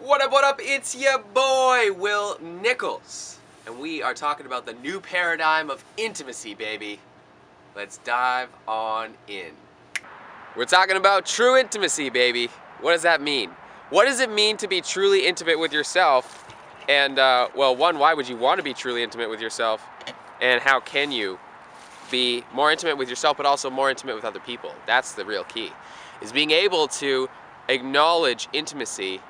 What up, it's your boy, Will Nichols. And we are talking about the new paradigm of intimacy, baby. Let's dive on in. We're talking about true intimacy, baby. What does that mean? What does it mean to be truly intimate with yourself? And, well, one, why would you want to be truly intimate with yourself? And how can you be more intimate with yourself, but also more intimate with other people? That's the real key, is being able to acknowledge intimacy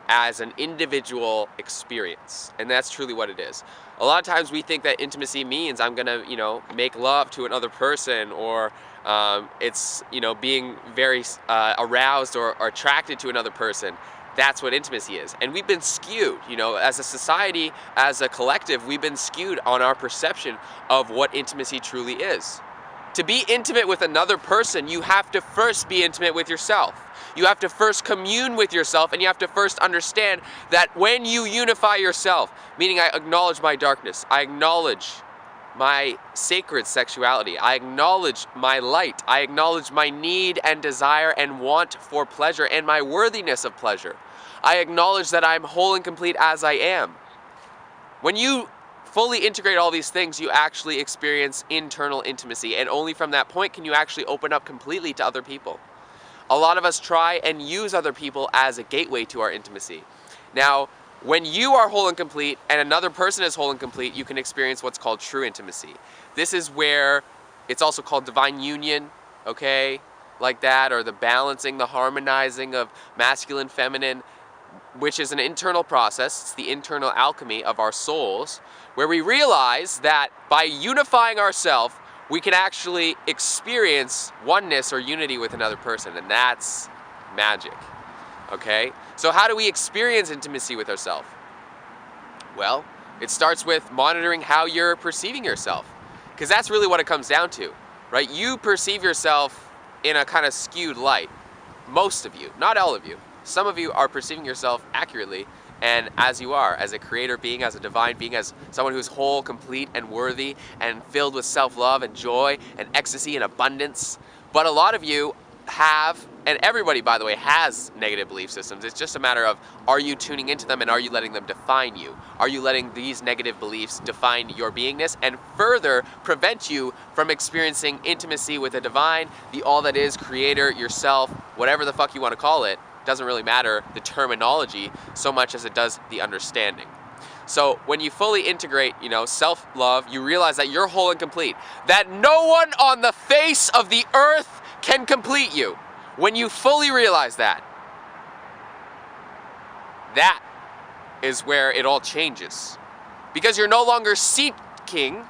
as an individual experience. And that's truly what it is. A lot of times we think that intimacy means I'm gonna, make love to another person, or it's, being very aroused or attracted to another person. That's what intimacy is. And we've been skewed, as a society, as a collective, we've been skewed on our perception of what intimacy truly is. To be intimate with another person, you have to first be intimate with yourself. You have to first commune with yourself, and you have to first understand that when you unify yourself, meaning I acknowledge my darkness, I acknowledge my sacred sexuality, I acknowledge my light, I acknowledge my need and desire and want for pleasure and my worthiness of pleasure. I acknowledge that I'm whole and complete as I am. When you fully integrate all these things, you actually experience internal intimacy, and only from that point can you actually open up completely to other people. A lot of us try and use other people as a gateway to our intimacy. Now, when you are whole and complete and another person is whole and complete, you can experience what's called true intimacy. This is where it's also called divine union, okay? Like that, or the balancing, the harmonizing of masculine, feminine, which is an internal process. It's the internal alchemy of our souls, where we realize that by unifying ourselves, we can actually experience oneness or unity with another person, and that's magic, okay? So how do we experience intimacy with ourselves? Well, it starts with monitoring how you're perceiving yourself, because that's really what it comes down to, right? You perceive yourself in a kind of skewed light. Most of you, not all of you. Some of you are perceiving yourself accurately, and as you are, as a creator being, as a divine being, as someone who's whole, complete, and worthy, and filled with self-love and joy and ecstasy and abundance. But a lot of you have, and everybody, by the way, has negative belief systems. It's just a matter of, are you tuning into them and are you letting them define you? Are you letting these negative beliefs define your beingness and further prevent you from experiencing intimacy with the divine, the all that is, creator, yourself, whatever the fuck you want to call it? Doesn't really matter the terminology so much as it does the understanding. So when you fully integrate, self-love, you realize that you're whole and complete, that no one on the face of the earth can complete you. When you fully realize that, that is where it all changes. Because you're no longer seeking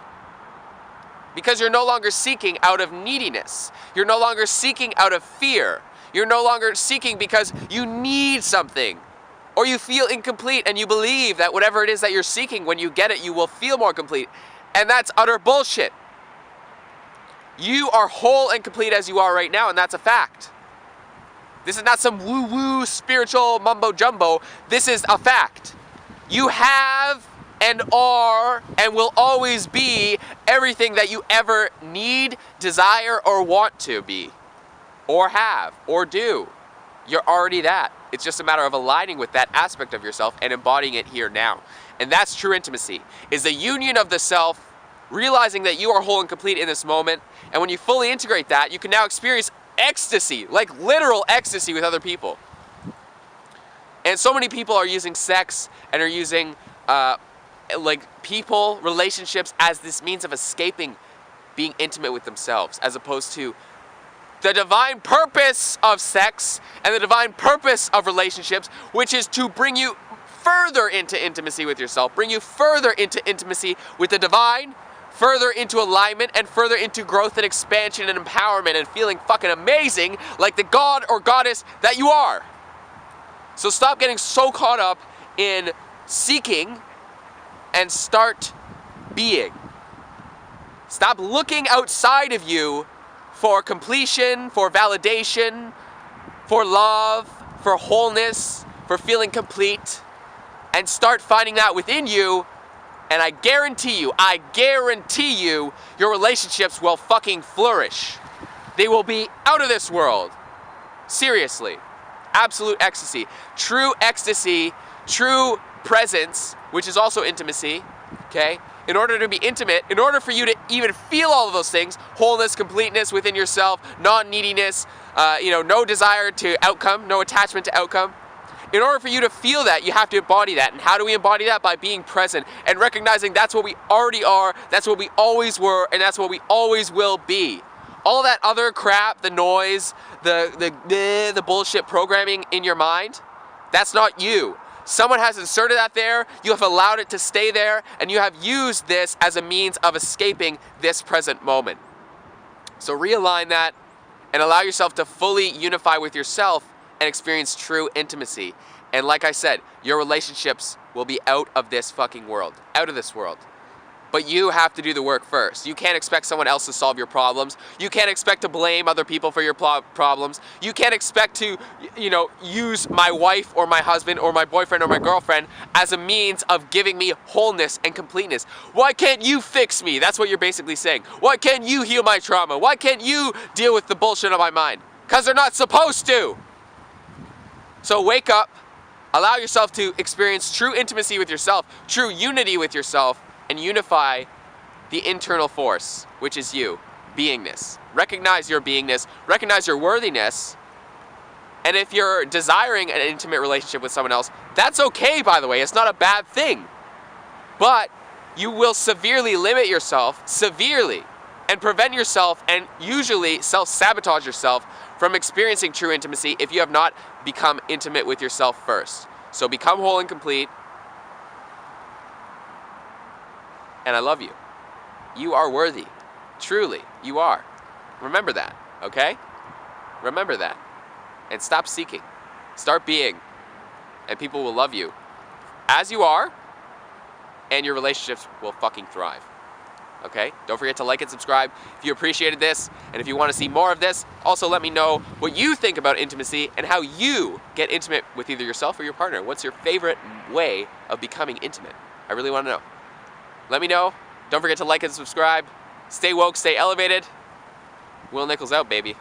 out of neediness. You're no longer seeking out of fear. You're no longer seeking because you need something, or you feel incomplete and you believe that whatever it is that you're seeking, when you get it, you will feel more complete. And that's utter bullshit. You are whole and complete as you are right now, and that's a fact. This is not some woo-woo spiritual mumbo-jumbo. This is a fact. You have and are and will always be everything that you ever need, desire, or want to be, or have, or do. You're already that. It's just a matter of aligning with that aspect of yourself and embodying it here now. And that's true intimacy, is the union of the self, realizing that you are whole and complete in this moment. And when you fully integrate that, you can now experience ecstasy, like literal ecstasy with other people. And so many people are using sex and are using people, relationships as this means of escaping being intimate with themselves, as opposed to the divine purpose of sex and the divine purpose of relationships, which is to bring you further into intimacy with yourself, bring you further into intimacy with the divine, further into alignment, and further into growth and expansion and empowerment and feeling fucking amazing like the god or goddess that you are. So stop getting so caught up in seeking and start being. Stop looking outside of you for completion, for validation, for love, for wholeness, for feeling complete, and start finding that within you, and I guarantee you, your relationships will fucking flourish. They will be out of this world. Seriously. absolute ecstasy. True ecstasy, true presence, which is also intimacy, okay? In order to be intimate, in order for you to even feel all of those things, wholeness, completeness within yourself, non-neediness, no desire to outcome, no attachment to outcome. In order for you to feel that, you have to embody that. And how do we embody that? By being present and recognizing that's what we already are, that's what we always were, and that's what we always will be. All that other crap, the noise, the bullshit programming in your mind, that's not you. Someone has inserted that there, you have allowed it to stay there, and you have used this as a means of escaping this present moment. So realign that and allow yourself to fully unify with yourself and experience true intimacy. And like I said, your relationships will be out of this fucking world, out of this world. But you have to do the work first. You can't expect someone else to solve your problems. You can't expect to blame other people for your problems. You can't expect to, use my wife or my husband or my boyfriend or my girlfriend as a means of giving me wholeness and completeness. Why can't you fix me? That's what you're basically saying. Why can't you heal my trauma? Why can't you deal with the bullshit on my mind? Because they're not supposed to. So wake up, allow yourself to experience true intimacy with yourself, true unity with yourself, and unify the internal force, which is you, beingness. Recognize your beingness, recognize your worthiness, and if you're desiring an intimate relationship with someone else, that's okay, by the way, it's not a bad thing. But you will severely limit yourself, and prevent yourself and usually self-sabotage yourself from experiencing true intimacy if you have not become intimate with yourself first. So become whole and complete. And I love you. You are worthy. Truly, you are. Remember that, okay? Remember that. And stop seeking. Start being. And people will love you as you are, and your relationships will fucking thrive. Okay? Don't forget to like and subscribe if you appreciated this, and if you want to see more of this, also let me know what you think about intimacy and how you get intimate with either yourself or your partner. What's your favorite way of becoming intimate? I really want to know. Let me know. Don't forget to like and subscribe. Stay woke, stay elevated. Will Nichols out, baby.